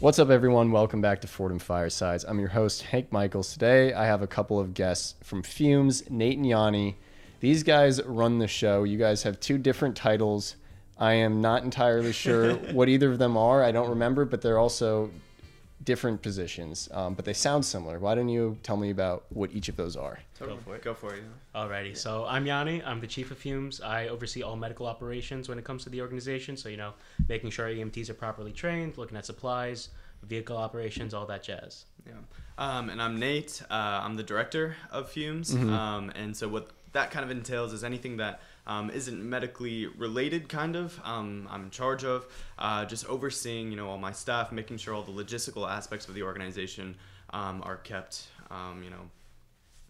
What's up, everyone? Welcome back to Fordham Firesides. I'm your host, Hank Michaels. Today, I have a couple of guests from FUEMS, Nate and Yani. These guys run the show. You guys have two different titles. I am not entirely sure what either of them are. I don't remember, but they're also different positions, but they sound similar. Why don't you tell me about what each of those are? Go for it. Alrighty, so I'm Yani. I'm the chief of FUEMS. I oversee all medical operations when it comes to the organization. So, making sure EMTs are properly trained, looking at supplies, vehicle operations, all that jazz. Yeah. And I'm Nate. I'm the director of FUEMS. And so what that kind of entails is anything that isn't medically related, kind of. I'm in charge of just overseeing, all my staff, making sure all the logistical aspects of the organization are kept,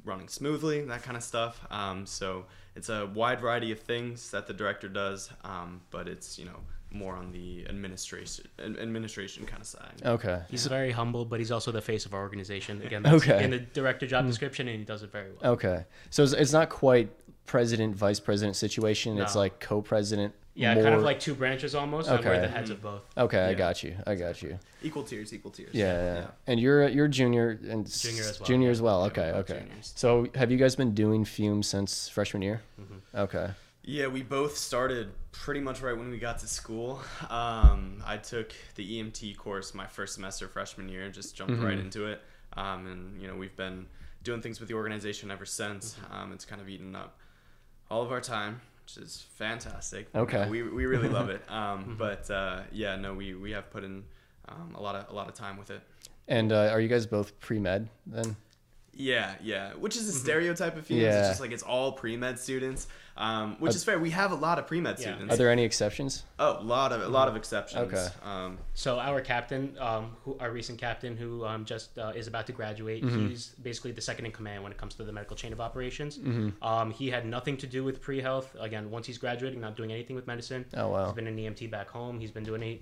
running smoothly, that kind of stuff. So it's a wide variety of things that the director does, but it's, more on the administration kind of side. Okay. He's very humble, but he's also the face of our organization. Again, that's in the director job description, and he does it very well. Okay. So it's not quite president, vice president situation. No. It's like co-president. Yeah, more... kind of like two branches almost. Okay. We're the heads of both. Okay, Yeah. I got you. Equal tiers. Yeah. And you're junior and Junior as well. Junior as well. Yeah, Okay. juniors. So have you guys been doing FUEMS since freshman year? Okay. Yeah, we both started pretty much right when we got to school. I took the EMT course my first semester freshman year, just jumped right into it. And, we've been doing things with the organization ever since. It's kind of eaten up all of our time, which is fantastic. Okay. We really love it. But we have put in a lot of time with it. And are you guys both pre-med then? Yeah, which is a stereotype of FUEMS. Yeah. It's just like it's all pre-med students, which is fair. We have a lot of pre-med students. Are there any exceptions? Oh, a lot of exceptions. Okay. So our captain, our recent captain, who just is about to graduate, he's basically the second in command when it comes to the medical chain of operations. He had nothing to do with pre-health. Again, once he's graduating, not doing anything with medicine. Oh, wow. He's been an EMT back home. He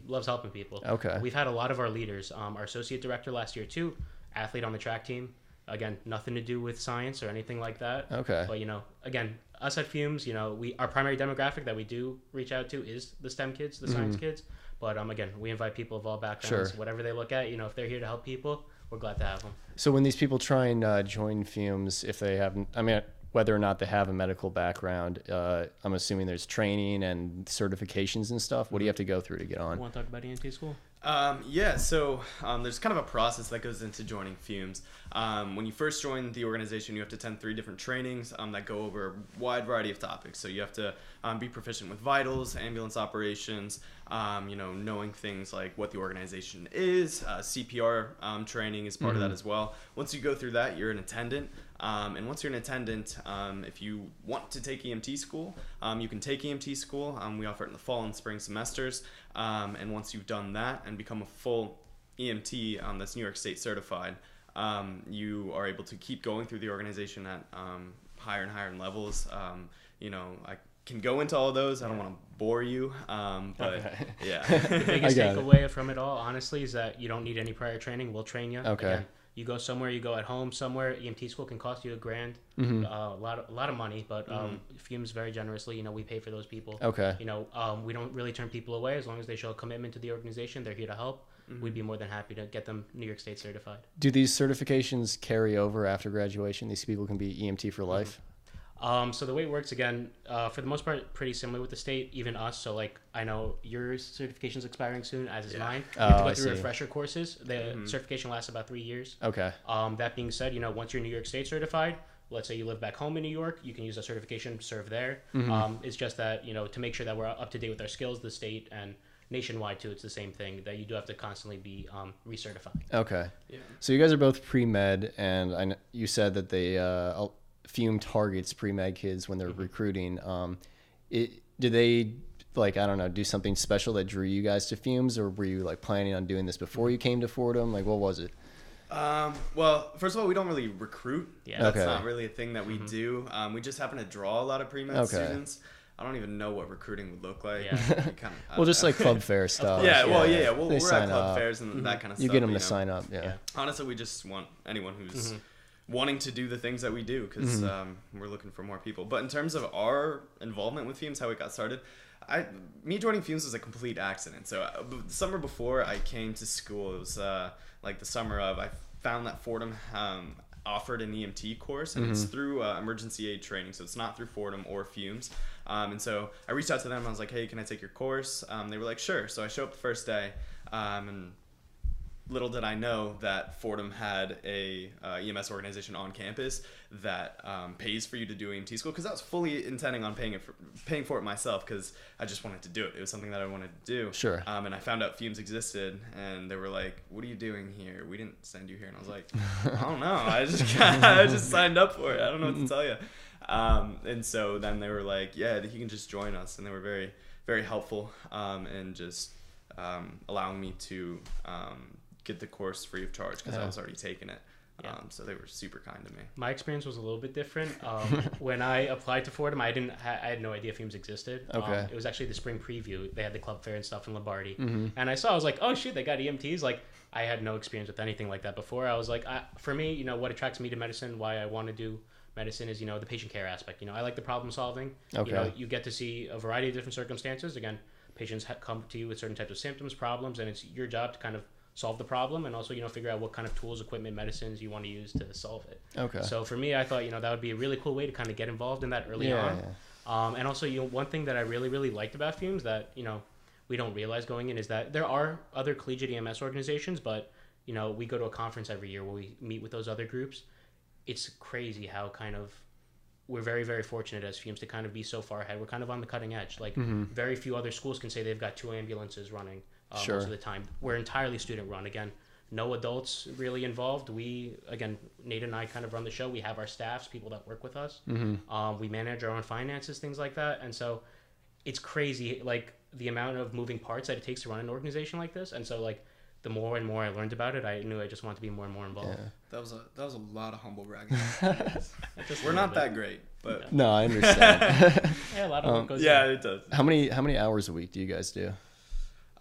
loves helping people. Okay. We've had a lot of our leaders. Our associate director last year too, athlete on the track team. Again, nothing to do with science or anything like that. Okay. But, again, us at FUEMS, our primary demographic that we do reach out to is the STEM kids, the science kids. But, again, we invite people of all backgrounds, whatever they look at. If they're here to help people, we're glad to have them. So when these people try and join FUEMS, if they haven't, whether or not they have a medical background, I'm assuming there's training and certifications and stuff. What do you have to go through to get on? Want to talk about EMT school? So there's kind of a process that goes into joining FUEMS. When you first join the organization, you have to attend 3 different trainings that go over a wide variety of topics. So you have to be proficient with vitals, ambulance operations, knowing things like what the organization is. CPR training is part of that as well. Once you go through that, you're an attendant. And once you're an attendant, if you want to take EMT school, you can take EMT school. We offer it in the fall and spring semesters. And once you've done that and become a full EMT that's New York State certified, you are able to keep going through the organization at higher and higher levels. I can go into all of those. I don't want to bore you, but yeah. The biggest takeaway from it all, honestly, is that you don't need any prior training. We'll train you. Okay. Again, you go somewhere, you go at home somewhere. EMT school can cost you $1,000, a lot of money. But FUEMS very generously, we pay for those people. Okay. We don't really turn people away as long as they show a commitment to the organization. They're here to help. We'd be more than happy to get them New York State certified. Do these certifications carry over after graduation? These people can be EMT for life? So the way it works, again, for the most part, pretty similar with the state, even us. So, I know your certification's expiring soon, as is mine. You have to go through refresher courses. The certification lasts about 3 years. Okay. That being said, once you're New York State certified, let's say you live back home in New York, you can use a certification, serve there. It's just that, to make sure that we're up to date with our skills, the state and nationwide too, it's the same thing, that you do have to constantly be recertified. Okay. Yeah. So you guys are both pre-med, and you said that they FUEM targets pre-med kids when they're recruiting. Do they do something special that drew you guys to FUEMS, or were you planning on doing this before you came to Fordham? What was it? Well, first of all, we don't really recruit. Yeah. That's not really a thing that we do. We just happen to draw a lot of pre-med students. I don't even know what recruiting would look like. Well, just club fair stuff. Yeah. We're at sign club up. fairs and that kind of stuff. You get them to sign up. Yeah. Honestly, we just want anyone who's wanting to do the things that we do, because we're looking for more people. But in terms of our involvement with FUEMS, how it got started, Me joining FUEMS was a complete accident. So the summer before I came to school, it was like the summer of, I found that Fordham offered an EMT course, and it's through emergency aid training, so it's not through Fordham or FUEMS. And so I reached out to them. I was like, hey, can I take your course? They were like, sure. So I show up the first day, and little did I know that Fordham had a EMS organization on campus that pays for you to do EMT school, because I was fully intending on paying for it myself, because I just wanted to do it. It was something that I wanted to do. Sure. And I found out FUEMS existed, and they were like, what are you doing here? We didn't send you here. And I was like, I don't know. I just signed up for it. I don't know what to tell you. And so then they were like, yeah, you can just join us. And they were very, very helpful, and just allowing me to get the course free of charge, because I was already taking it. Yeah. So they were super kind to me. My experience was a little bit different. When I applied to Fordham, I had no idea FUEMS existed. Okay. It was actually the spring preview. They had the club fair and stuff in Lombardy. And I was like, oh shit, they got EMTs. Like, I had no experience with anything like that before. I was like, for me, what attracts me to medicine, why I want to do medicine is, the patient care aspect. I like the problem solving. Okay. You get to see a variety of different circumstances. Again, patients come to you with certain types of symptoms, problems, and it's your job to kind of solve the problem, and also figure out what kind of tools, equipment, medicines you want to use to solve it. Okay. So for me, I thought that would be a really cool way to kind of get involved in that early on. Yeah. And also one thing that I really liked about FUEMS that we don't realize going in is that there are other collegiate EMS organizations, but we go to a conference every year where we meet with those other groups. It's crazy how kind of we're very, very fortunate as FUEMS to kind of be so far ahead. We're kind of on the cutting edge. Like very few other schools can say they've got 2 ambulances running. Sure. Most of the time. We're entirely student run. Again, no adults really involved. Nate and I kind of run the show. We have our staffs, people that work with us. We manage our own finances, things like that. And so it's crazy, like the amount of moving parts that it takes to run an organization like this. And so like the more and more I learned about it, I knew I just wanted to be more and more involved. Yeah. That was a lot of humble bragging. We're not that great, but No, I understand. Yeah, a lot of goes yeah, in. it does. How many hours a week do you guys do?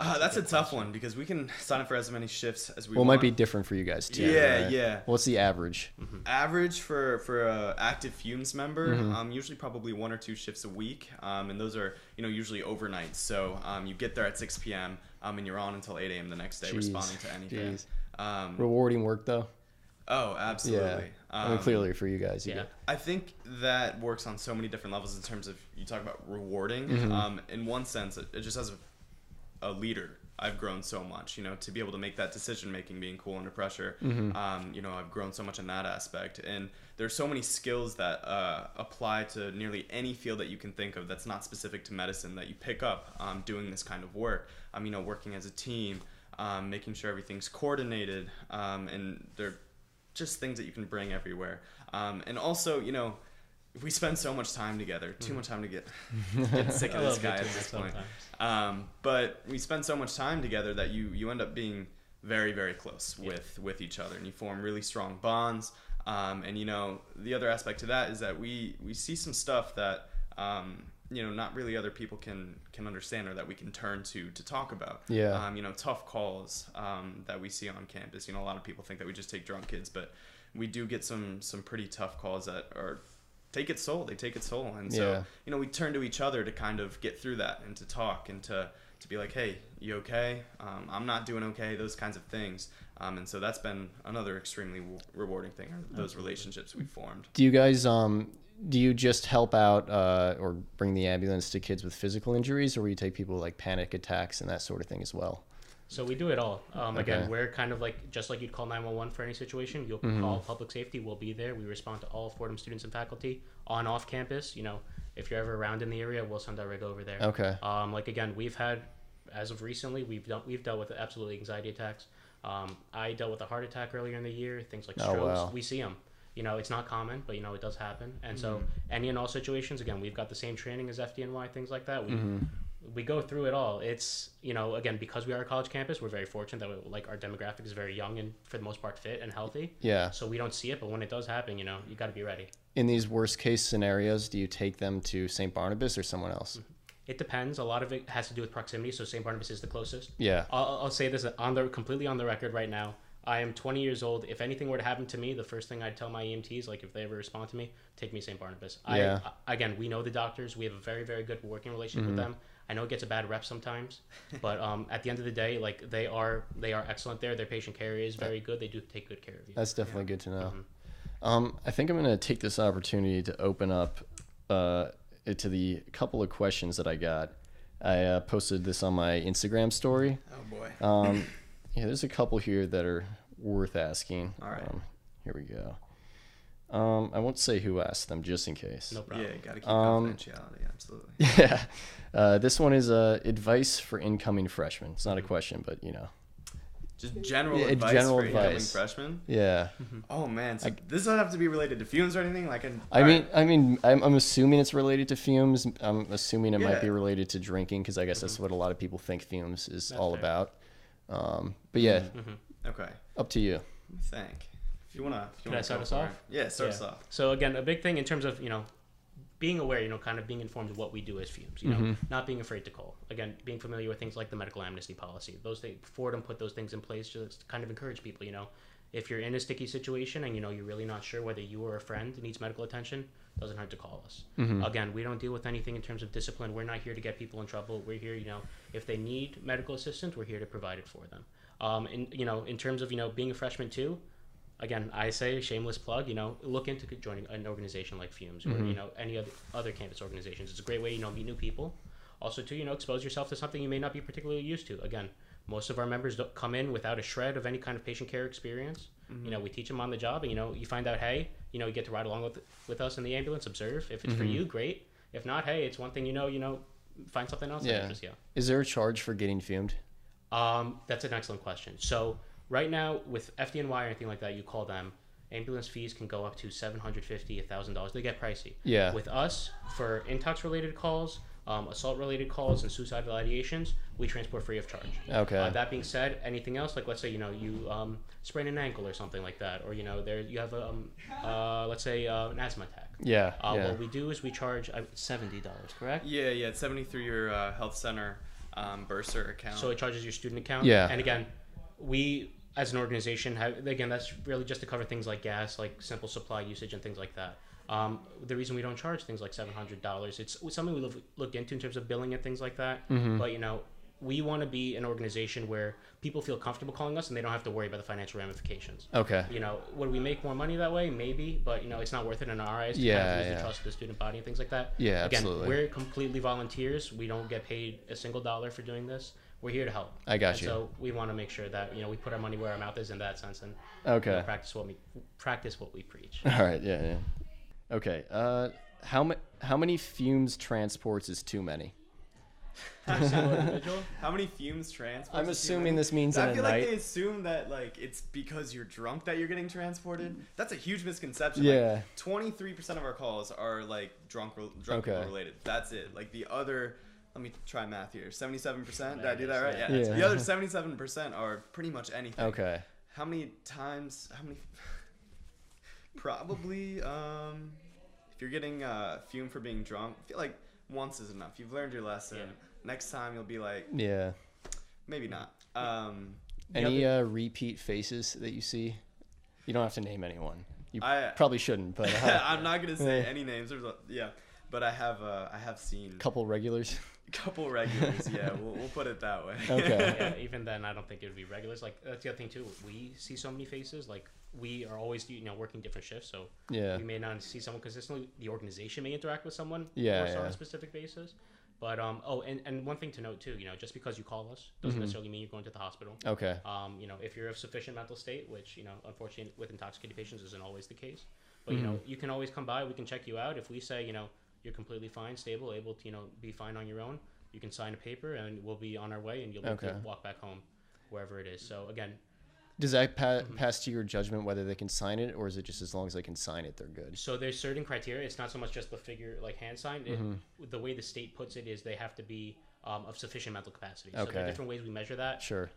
That's a tough one, because we can sign up for as many shifts as we Well, it want. might be different for you guys too. Yeah, right? yeah. What's the average? Average for a active FUEMS member, usually probably 1 or 2 shifts a week, and those are usually overnights. So you get there at 6 p.m. And you're on until 8 a.m. the next day, responding to anything. Rewarding work though. Oh, absolutely. Yeah. Clearly for you guys. I think that works on so many different levels in terms of, you talk about rewarding. In one sense, it just as a leader, I've grown so much, to be able to make that decision making, being cool under pressure. I've grown so much in that aspect, and there's so many skills that apply to nearly any field that you can think of that's not specific to medicine that you pick up doing this kind of work. Working as a team, making sure everything's coordinated, and they're just things that you can bring everywhere. And also, we spend so much time together, too much time to get sick of this guy at this point. But we spend so much time together that you end up being very, very close with each other, and you form really strong bonds. And the other aspect to that is that we see some stuff that not really other people can understand, or that we can turn to talk about. Yeah. Tough calls that we see on campus. A lot of people think that we just take drunk kids, but we do get some pretty tough calls that are take its toll. They take its toll, and so we turn to each other to kind of get through that, and to talk, and to be like, hey, you okay? I'm not doing okay. Those kinds of things. And so that's been another extremely rewarding thing, those relationships we formed. Do you guys do you just help out or bring the ambulance to kids with physical injuries, or will you take people with like panic attacks and that sort of thing as well? So we do it all. Again, we're kind of like, just like you'd call 911 for any situation, you'll call public safety, we'll be there. We respond to all Fordham students and faculty on off campus. If you're ever around in the area, we'll send our rig over there. Okay. Again, we've had, as of recently, we've dealt with absolutely anxiety attacks. I dealt with a heart attack earlier in the year, things like strokes. Oh, wow. We see them. It's not common, but it does happen. And so any and all situations, again, we've got the same training as FDNY, things like that. We go through it all. It's, again, because we are a college campus, we're very fortunate that our demographic is very young and for the most part fit and healthy. Yeah. So we don't see it, but when it does happen, you got to be ready. In these worst case scenarios, do you take them to St. Barnabas or someone else? It depends. A lot of it has to do with proximity. So St. Barnabas is the closest. Yeah. I'll say this completely on the record right now. I am 20 years old. If anything were to happen to me, the first thing I'd tell my EMTs, if they ever respond to me, take me to St. Barnabas. Again, we know the doctors. We have a very, very good working relationship with them. I know it gets a bad rep sometimes, but at the end of the day, like they are excellent there. Their patient care is very good. They do take good care of you. That's definitely good to know. I think I'm going to take this opportunity to open up it to the couple of questions that I got. I posted this on my Instagram story. Oh boy. Yeah, there's a couple here that are worth asking. All right. Here we go. I won't say who asked them just in case. No problem. Yeah, you gotta keep confidentiality. Absolutely. Yeah. This one is advice for incoming freshmen. It's not a question, but Just general Yeah, advice general for incoming advice. freshmen. Yeah. Oh man, so this doesn't have to be related to fumes or anything. Like, I'm assuming it's related to fumes. I'm assuming it might be Yeah. related to drinking because I guess that's what a lot of people think fumes is all fair. about. But yeah, okay. up to you. Let me think. If you wanna I start go us for off? it. Yeah, start us off. So again, a big thing in terms of being aware, kind of being informed of what we do as fumes, not being afraid to call. Again, being familiar with things like the medical amnesty policy. Those things, Fordham put those things in place just to kind of encourage people, if you're in a sticky situation and, you're really not sure whether you or a friend needs medical attention, doesn't hurt to call us. Again, we don't deal with anything in terms of discipline. We're not here to get people in trouble. We're here, if they need medical assistance, we're here to provide it for them. In terms of, being a freshman too, again, I say shameless plug, look into joining an organization like FUEMS or, any other campus organizations. It's a great way, meet new people. Also, too, expose yourself to something you may not be particularly used to. Again, most of our members don't come in without a shred of any kind of patient care experience. We teach them on the job and, you find out, hey, you get to ride along with us in the ambulance, observe. If it's for you, great. If not, hey, it's one thing, find something else that interests you. Is there a charge for getting fumed? That's an excellent question. So right now with FDNY or anything like that, you call them, ambulance fees can go up to $750, $1,000. They get pricey. Yeah. With us, for intox related calls, assault related calls and suicidal ideations, we transport free of charge. Okay. That being said, anything else, like let's say you sprain an ankle or something like that, or you have let's say an asthma attack. Yeah. What we do is we charge $70, correct? Yeah, it's 70 through your health center bursar account. So it charges your student account. Yeah. And again, we as an organization that's really just to cover things like gas, like simple supply usage and things like that. The reason we don't charge things like $700, it's something we looked into in terms of billing and things like that. But we want to be an organization where people feel comfortable calling us and they don't have to worry about the financial ramifications. Okay. Would we make more money that way? Maybe, but it's not worth it in our eyes to kind of lose the trust of the student body and things like that. Yeah, Again, absolutely. we're completely volunteers. We don't get paid a single dollar for doing this. We're here to help. I got you. So we want to make sure that we put our money where our mouth is in that sense, and Okay. practice what we preach. All right. Yeah. Okay. How many fumes transports is too many? How many fumes transports? I'm assuming this means in I a feel night. like they assume that it's because you're drunk that you're getting transported. That's a huge misconception. Yeah. 23% of our calls are drunk Okay. people related. That's it. The other, let me try math here. 77%. Did I do that is, right? yeah. Yeah. The other 77% are pretty much anything. Okay. How many times? Probably. If you're getting fumed for being drunk, I feel like once is enough. You've learned your lesson. Yeah. Next time you'll be like, Yeah. maybe not. Any repeat faces that you see? You don't have to name anyone. You I- probably shouldn't, but I'm not gonna say any names. But I have seen a couple regulars. a couple regulars. Yeah, we'll put it that way. Okay. Yeah, even then, I don't think it would be regulars. That's the other thing too. We see so many faces. We are always working different shifts, so Yeah. we may not see someone consistently. The organization may interact with someone Yeah, on yeah. a specific basis. But and one thing to note too, just because you call us doesn't necessarily mean you're going to the hospital. Okay. If you're of sufficient mental state, which unfortunately with intoxicated patients isn't always the case, but you can always come by. We can check you out. If we say you're completely fine, stable, able to be fine on your own, you can sign a paper and we'll be on our way and you'll be able to walk back home, wherever it is. So again. Does that pass to your judgment whether they can sign it, or is it just as long as they can sign it, they're good? So there's certain criteria. It's not so much just the figure, hand sign. The way the state puts it is they have to be of sufficient mental capacity. So there are different ways we measure that. Sure.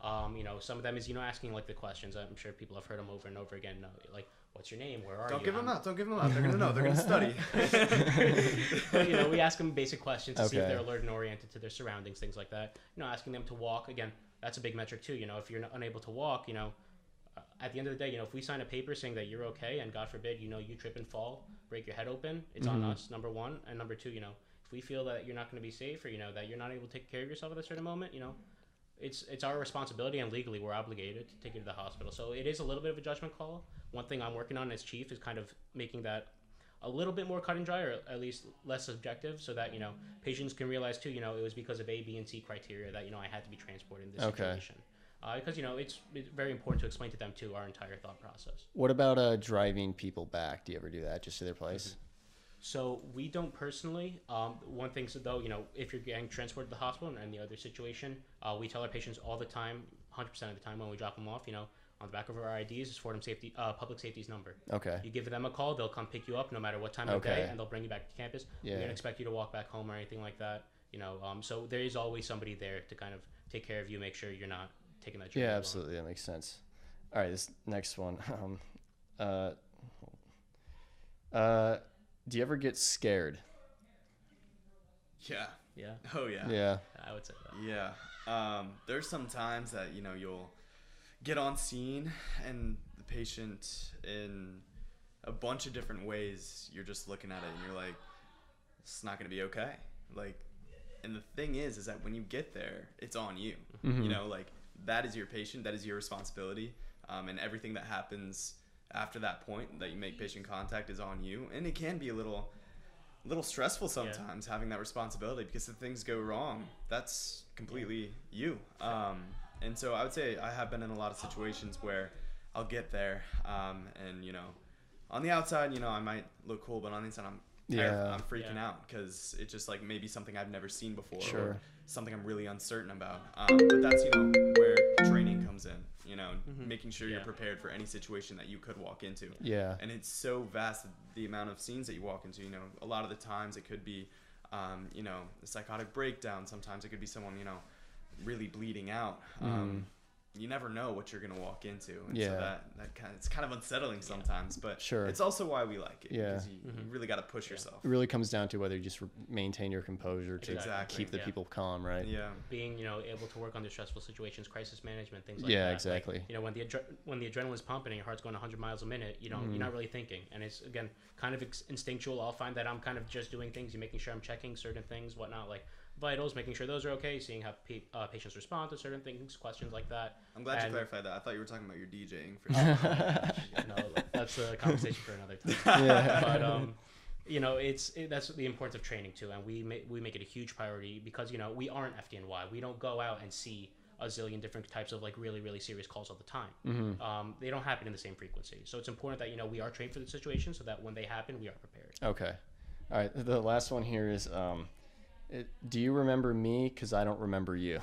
Some of them is asking the questions. I'm sure people have heard them over and over again. What's your name? Where are you? Don't give them out. They're gonna know. They're gonna study. But we ask them basic questions to see if Okay. they're alert and oriented to their surroundings, things like that. Asking them to walk. Again, that's a big metric too. If you're unable to walk, at the end of the day, if we sign a paper saying that you're okay, and God forbid, you trip and fall, break your head open, it's on us, number one. And number two, if if we feel that you're not going to be safe, or that you're not able to take care of yourself at a certain moment, it's our responsibility, and legally we're obligated to take you to the hospital. So it is a little bit of a judgment call. One thing I'm working on as chief is kind of making that a little bit more cut and dry, or at least less subjective, so that patients can realize too, it was because of A, B, and C criteria that I had to be transported in this situation. Because it's very important to explain to them too our entire thought process. What about driving people back? Do you ever do that just to their place? So we don't personally. One thing, though, if you're getting transported to the hospital and the other situation, we tell our patients all the time, 100% of the time when we drop them off, on the back of our IDs is Fordham Safety, Public Safety's number. Okay. You give them a call, they'll come pick you up no matter what time of day, and they'll bring you back to campus. Yeah. We don't expect you to walk back home or anything like that. So there is always somebody there to kind of take care of you, make sure you're not taking that journey alone. Absolutely. That makes sense. All right, this next one. Do you ever get scared? Yeah. Yeah. Oh yeah. Yeah. I would say that. Yeah. There's some times that you'll get on scene and the patient, in a bunch of different ways, you're just looking at it and you're like, it's not gonna be okay. Like, and the thing is that when you get there, it's on you. Like, that is your patient, that is your responsibility, and everything that happens after that point that you make patient contact is on you. And it can be a little stressful sometimes, having that responsibility, because if things go wrong, that's completely you. And so I would say I have been in a lot of situations where I'll get there, and on the outside, I might look cool, but on the inside, I'm freaking out, because it's just like maybe something I've never seen before, or something I'm really uncertain about. But that's where training comes in. Making sure you're prepared for any situation that you could walk into. Yeah. And it's so vast, the amount of scenes that you walk into. A lot of the times it could be, a psychotic breakdown. Sometimes it could be someone, really bleeding out. You never know what you're going to walk into. And so that it's kind of unsettling sometimes, but it's also why we like it. Because you really got to push yourself. It really comes down to whether you just maintain your composure to keep the people calm, right? Yeah. Being, able to work under stressful situations, crisis management, things like that. Yeah, exactly. Like, when the adrenaline's pumping and your heart's going 100 miles a minute, you're not really thinking. And it's, again, kind of instinctual. I'll find that I'm kind of just doing things, making sure I'm checking certain things, whatnot, like vitals, making sure those are okay, seeing how patients respond to certain things, questions like that. I'm glad you clarified that. I thought you were talking about your DJing for No, that's a conversation for another time. But that's the importance of training too, and we make it a huge priority, because we aren't FDNY. We don't go out and see a zillion different types of like really, really serious calls all the time. They don't happen in the same frequency, so it's important that we are trained for the situation, so that when they happen, we are prepared. Okay. All right. The last one here is, do you remember me? Because I don't remember you.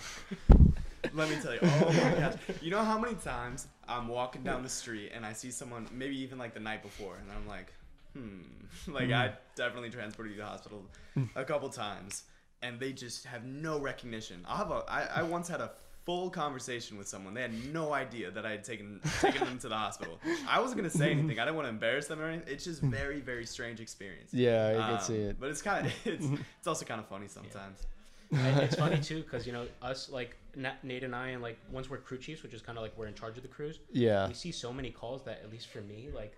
Let me tell you. Oh my gosh. You know how many times I'm walking down the street and I see someone, maybe even like the night before, and I'm like, I definitely transported you to the hospital a couple times, and they just have no recognition. I once had a full conversation with someone. They had no idea that I had taken them to the hospital. I wasn't gonna say anything. I didn't want to embarrass them or anything. It's just very, very strange experience. Yeah, I can see it. But it's also kind of funny sometimes. And it's funny too, because us, like Nate and I, and like once we're crew chiefs, which is kind of like we're in charge of the crews. Yeah. We see so many calls that, at least for me, like,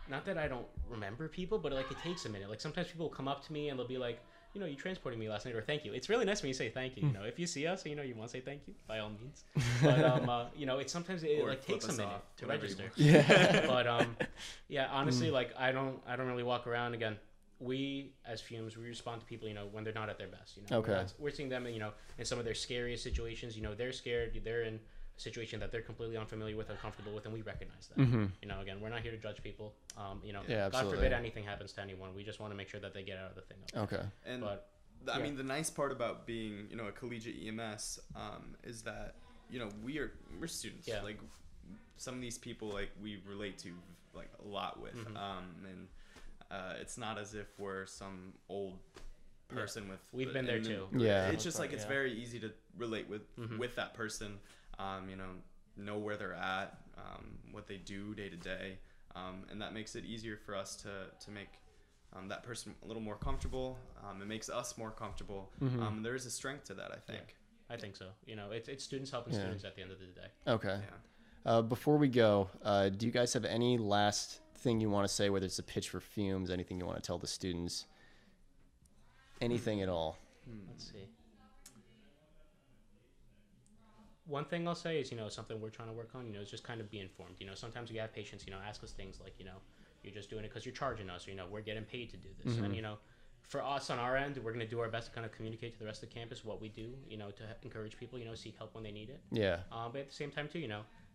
not that I don't remember people, but like it takes a minute. Like sometimes people will come up to me and they'll be like, you transported me last night, or thank you. It's really nice when you say thank you. If you see us, you want to say thank you, by all means. But it's sometimes it like takes a minute to register. Yeah. But honestly, like I don't really walk around. Again, we as FUEMS, we respond to people, when they're not at their best. Okay. We're seeing them, in some of their scariest situations. They're scared. They're in a situation that they're completely unfamiliar with, uncomfortable with, and we recognize that. Again, we're not here to judge people. God forbid anything happens to anyone. We just want to make sure that they get out of the thing. Okay. And I mean, the nice part about being, a collegiate EMS, is that, we're students. Yeah. Like, some of these people, like, we relate to, like, a lot with. And it's not as if we're some old person with. We've been there too. Yeah. It's just like, it's very easy to relate with that person. Know where they're at, what they do day to day, and that makes it easier for us to make that person a little more comfortable. It makes us more comfortable. There is a strength to that, I think. Yeah, I think so. It's students helping students at the end of the day. Okay. Yeah. Before we go, do you guys have any last thing you want to say, whether it's a pitch for FUEMS, anything you want to tell the students? Anything at all? Let's see. One thing I'll say is, something we're trying to work on, is just kind of be informed. Sometimes we have patients, ask us things like, you're just doing it because you're charging us, or, we're getting paid to do this. And, for us on our end, we're going to do our best to kind of communicate to the rest of the campus what we do, to encourage people, seek help when they need it. Yeah. But at the same time, too,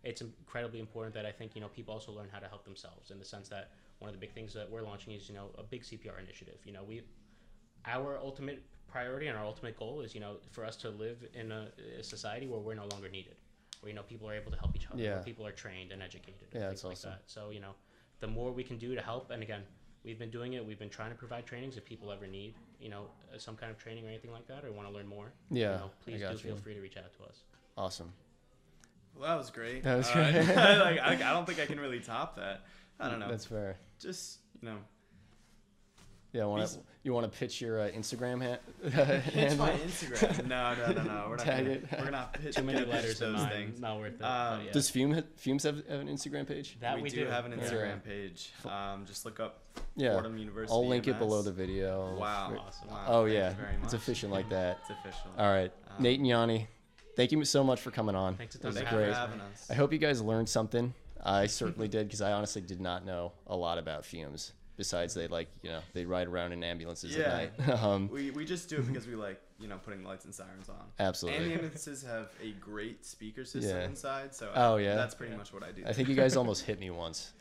it's incredibly important that I think, people also learn how to help themselves, in the sense that one of the big things that we're launching is, a big CPR initiative. Our ultimate priority and our ultimate goal is, for us to live in a society where we're no longer needed, where, people are able to help each other, where people are trained and educated. Yeah, and that's awesome. Like that. So, the more we can do to help, and again, we've been doing it. We've been trying to provide trainings if people ever need, some kind of training or anything like that, or want to learn more. Yeah, please do feel free to reach out to us. Awesome. Well, that was great. That was great. I don't think I can really top that. I don't know. That's fair. Just, Yeah, you want to pitch your Instagram pitch my Instagram. No. We're not Tag gonna, it. We're not pitch, Too many letters in those mine. things. Not worth it. Yeah. Does Fumes have an Instagram page? That we do have an Instagram Yeah. page. Just look up Yeah. Fordham University. I'll link it MS. below the video. Wow. Awesome. Wow. Oh Thank yeah, you very it's much. efficient like that. It's official. All right, Nate and Yani, thank you so much for coming on. Thanks a It ton was for great. having us. I hope you guys learned something. I certainly did, because I honestly did not know a lot about Fumes. Besides, they they ride around in ambulances at night. We just do it because we like putting lights and sirens on. Absolutely. And the ambulances have a great speaker system Yeah. inside, so that's pretty much what I do. I think you guys almost hit me once.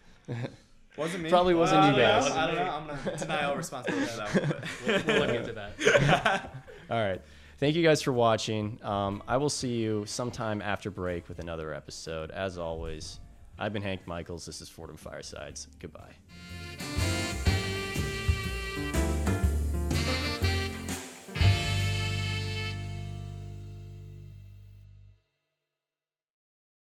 Wasn't me. Probably wasn't you guys. I don't know. I'm gonna deny all responsibility for that one. But. We'll look into that. All right. Thank you guys for watching. I will see you sometime after break with another episode. As always, I've been Hank Michaels. This is Fordham Firesides. Goodbye.